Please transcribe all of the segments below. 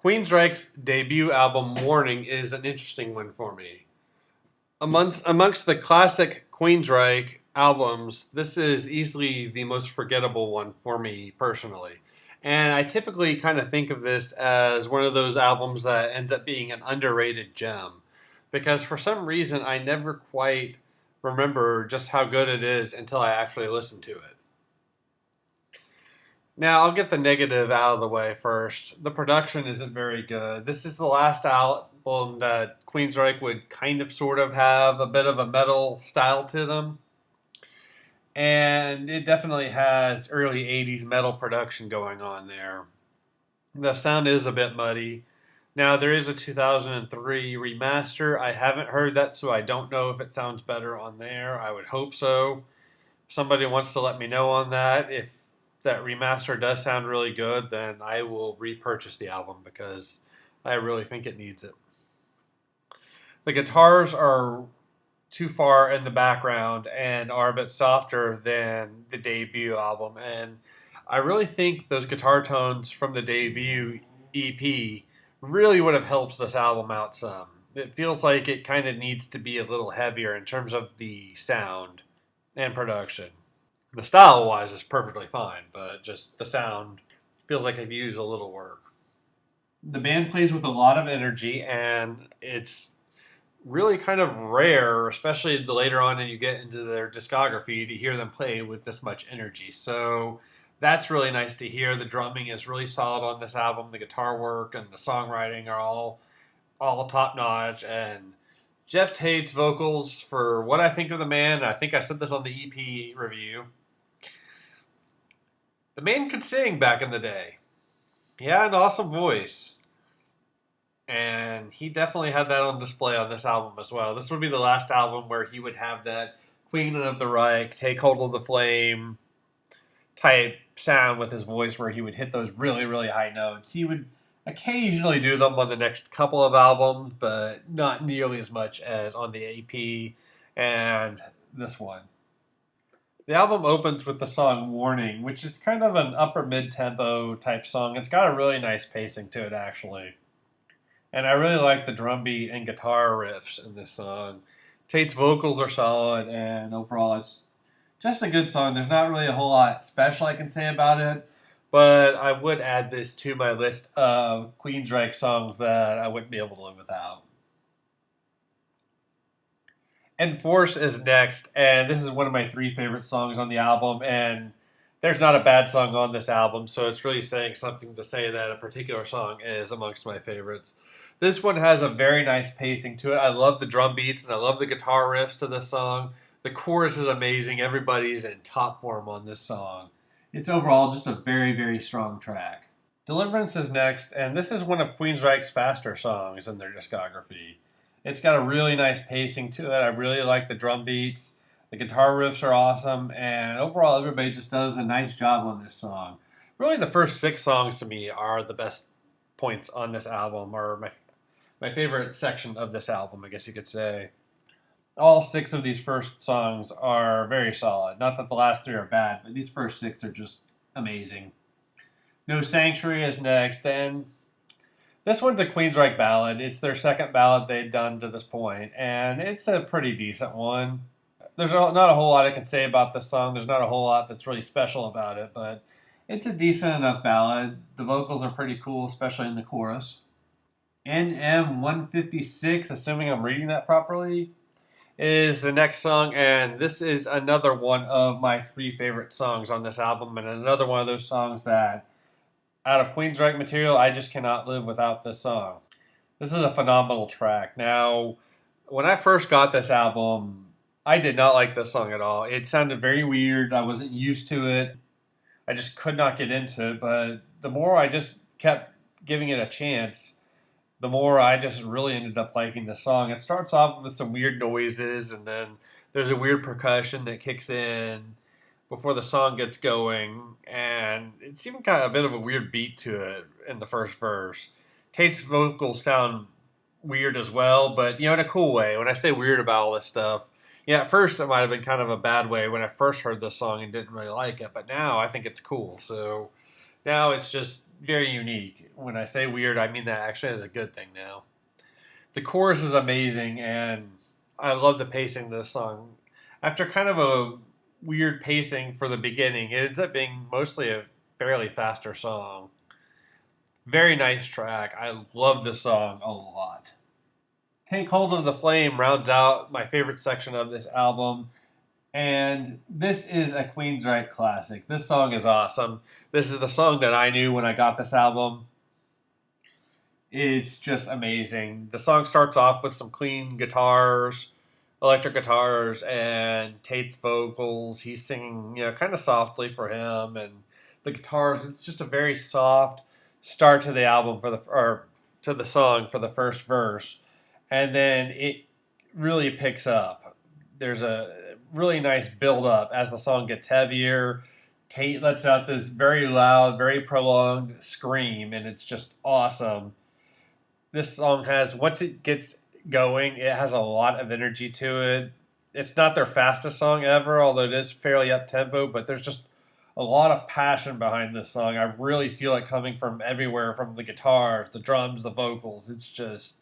Queensryche's debut album Warning is an interesting one for me. Amongst the classic Queensryche albums, this is easily the most forgettable one for me personally. And I typically kind of think of this as one of those albums that ends up being an underrated gem. Because for some reason, I never quite remember just how good it is until I actually listen to it. Now, I'll get the negative out of the way first. The production isn't very good. This is the last album that Queensryche would kind of sort of have a bit of a metal style to them. And it definitely has early 80s metal production going on there. The sound is a bit muddy. Now, there is a 2003 remaster. I haven't heard that, so I don't know if it sounds better on there. I would hope so. If somebody wants to let me know on that, if that remaster does sound really good, then I will repurchase the album because I really think it needs it. The guitars are too far in the background and are a bit softer than the debut album, and I really think those guitar tones from the debut EP really would have helped this album out some. It feels like it kind of needs to be a little heavier in terms of the sound and production. The style-wise is perfectly fine, but just the sound feels like it used a little work. The band plays with a lot of energy, and it's really kind of rare, especially the later on and you get into their discography, to hear them play with this much energy. So that's really nice to hear. The drumming is really solid on this album. The guitar work and the songwriting are all top-notch, and Jeff Tate's vocals, for what I think of the man, I think I said this on the EP review, the man could sing back in the day. He had an awesome voice. And he definitely had that on display on this album as well. This would be the last album where he would have that Queen of the Reich, Take Hold of the Flame type sound with his voice where he would hit those really, really high notes. He would occasionally do them on the next couple of albums, but not nearly as much as on the EP and this one. The album opens with the song Warning, which is kind of an upper mid-tempo type song. It's got a really nice pacing to it, actually. And I really like the drum beat and guitar riffs in this song. Tate's vocals are solid, and overall it's just a good song. There's not really a whole lot special I can say about it, but I would add this to my list of Queensryche songs that I wouldn't be able to live without. Enforce is next, and this is one of my 3 favorite songs on the album, and there's not a bad song on this album, so it's really saying something to say that a particular song is amongst my favorites. This one has a very nice pacing to it. I love the drum beats, and I love the guitar riffs to this song. The chorus is amazing. Everybody is in top form on this song. It's overall just a very, very strong track. Deliverance is next, and this is one of Queensryche's faster songs in their discography. It's got a really nice pacing to it. I really like the drum beats. The guitar riffs are awesome, and overall everybody just does a nice job on this song. Really, the first 6 songs to me are the best points on this album, or my favorite section of this album, I guess you could say. All 6 of these first songs are very solid. Not that the last 3 are bad, but these first 6 are just amazing. No Sanctuary is next, and this one's a Queensryche ballad. It's their second ballad they've done to this point, and it's a pretty decent one. There's not a whole lot I can say about this song. There's not a whole lot that's really special about it, but it's a decent enough ballad. The vocals are pretty cool, especially in the chorus. NM 156, assuming I'm reading that properly, is the next song, and this is another one of my 3 favorite songs on this album, and another one of those songs that, out of Queensryche material, I just cannot live without this song. This is a phenomenal track. Now, when I first got this album, I did not like this song at all. It sounded very weird. I wasn't used to it. I just could not get into it, but the more I just kept giving it a chance, the more I just really ended up liking the song. It starts off with some weird noises, and then there's a weird percussion that kicks in before the song gets going, and it's even got a bit of a weird beat to it in the first verse. Tate's vocals sound weird as well, but, in a cool way. When I say weird about all this stuff, at first it might have been kind of a bad way when I first heard this song and didn't really like it, but now I think it's cool. So Now it's just very unique. When I say weird, I mean that actually as a good thing now. The chorus is amazing, and I love the pacing of this song. After kind of a weird pacing for the beginning, it ends up being mostly a fairly faster song. Very nice track. I love this song a lot. Take Hold of the Flame rounds out my favorite section of this album. And this is a Queensryche classic. This song is awesome. This is the song that I knew when I got this album. It's just amazing. The song starts off with some clean guitars, electric guitars, and Tate's vocals. He's singing, kind of softly for him, and the guitars. It's just a very soft start to the album or to the song for the first verse, and then it really picks up. There's a really nice build up as the song gets heavier. Tate lets out this very loud, very prolonged scream, and it's just awesome. This song has, once it gets going, it has a lot of energy to it. It's not their fastest song ever, although it is fairly up tempo, but there's just a lot of passion behind this song. I really feel it coming from everywhere, from the guitar, the drums, the vocals. It's just,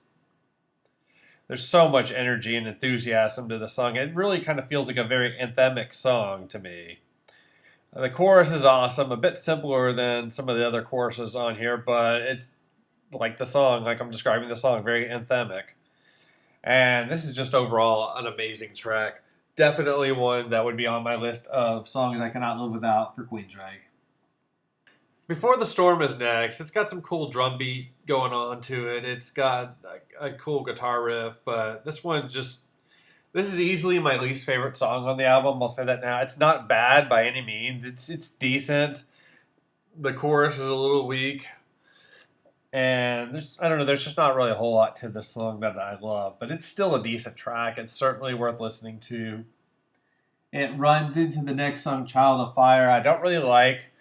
there's so much energy and enthusiasm to the song. It really kind of feels like a very anthemic song to me. The chorus is awesome, a bit simpler than some of the other choruses on here, but it's like the song, like I'm describing the song, very anthemic. And this is just overall an amazing track. Definitely one that would be on my list of songs I cannot live without for Queensryche. Before the Storm is next. It's got some cool drum beat going on to it. It's got a cool guitar riff, but this is easily my least favorite song on the album. I'll say that now. It's not bad by any means. It's decent. The chorus is a little weak. And I don't know, there's just not really a whole lot to this song that I love, but it's still a decent track. It's certainly worth listening to. It runs into the next song, Child of Fire. I don't really like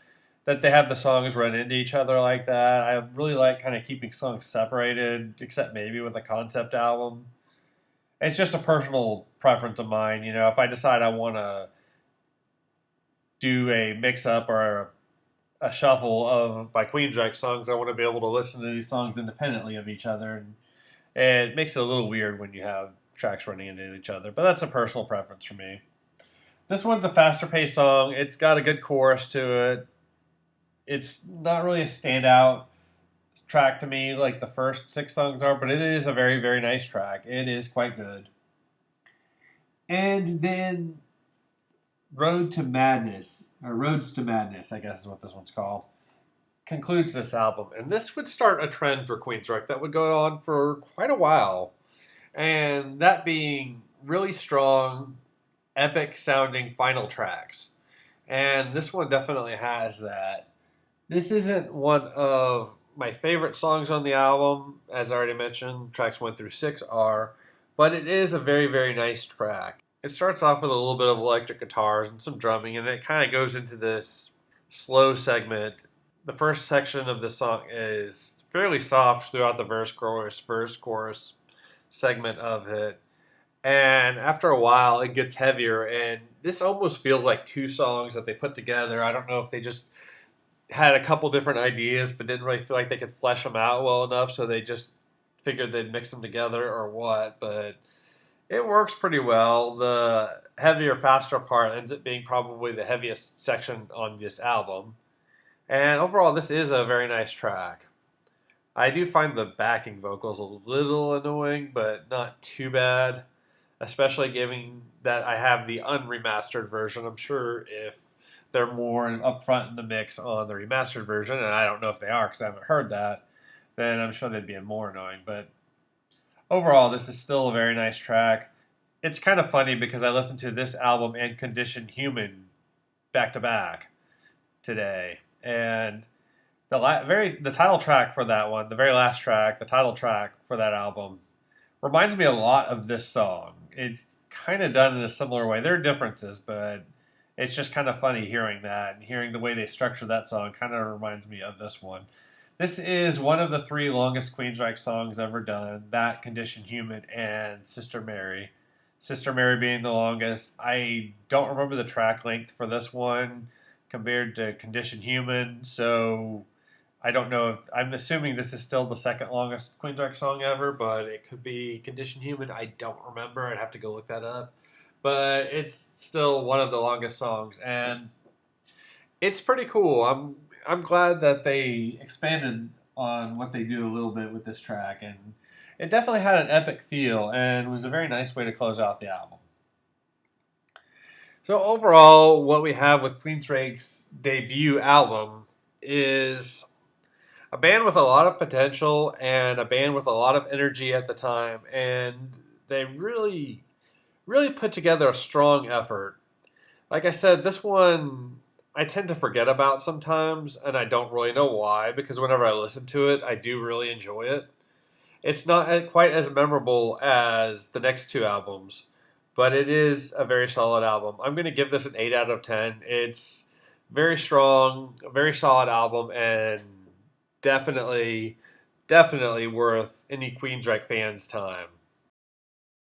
that they have the songs run into each other like that. I really like kind of keeping songs separated, except maybe with a concept album. It's just a personal preference of mine. If I decide I want to do a mix-up or a shuffle of my Queensryche songs, I want to be able to listen to these songs independently of each other, and it makes it a little weird when you have tracks running into each other, but that's a personal preference for me. This one's a faster paced song. It's got a good chorus to it. It's not really a standout track to me like the first 6 songs are, but it is a very, very nice track. It is quite good. And then Roads to Madness, I guess is what this one's called, concludes this album. And this would start a trend for Queensryche that would go on for quite a while. And that being really strong, epic sounding final tracks. And this one definitely has that. This isn't one of my favorite songs on the album, as I already mentioned, tracks 1 through 6 are, but it is a very, very nice track. It starts off with a little bit of electric guitars and some drumming, and then it kind of goes into this slow segment. The first section of the song is fairly soft throughout the verse, chorus segment of it. And after a while, it gets heavier, and this almost feels like 2 songs that they put together. I don't know if they just had a couple different ideas, but didn't really feel like they could flesh them out well enough, so they just figured they'd mix them together or what, but it works pretty well. The heavier, faster part ends up being probably the heaviest section on this album. And overall, this is a very nice track. I do find the backing vocals a little annoying, but not too bad, especially given that I have the unremastered version. I'm sure if they're more upfront in the mix on the remastered version, and I don't know if they are because I haven't heard that, then I'm sure they'd be more annoying. But overall, this is still a very nice track. It's kind of funny because I listened to this album and Condition Human back to back today, and the title track for that one, the very last track, the title track for that album, reminds me a lot of this song. It's kind of done in a similar way. There are differences, but it's just kind of funny hearing that, and hearing the way they structure that song kind of reminds me of this one. This is one of the 3 longest Queensryche songs ever done, that, Condition Human, and Sister Mary. Sister Mary being the longest. I don't remember the track length for this one, compared to Condition Human. So I don't know if I'm assuming this is still the second longest Queensryche song ever, but it could be Condition Human. I don't remember. I'd have to go look that up. But it's still one of the longest songs, and it's pretty cool. I'm glad that they expanded on what they do a little bit with this track, and it definitely had an epic feel and was a very nice way to close out the album. So overall, what we have with Queensryche's debut album is a band with a lot of potential and a band with a lot of energy at the time, and they really put together a strong effort. Like I said, this one I tend to forget about sometimes, and I don't really know why, because whenever I listen to it, I do really enjoy it. It's not quite as memorable as the next two albums, but it is a very solid album. I'm going to give this an 8 out of 10. It's very strong, a very solid album, and definitely worth any Queensryche fan's time.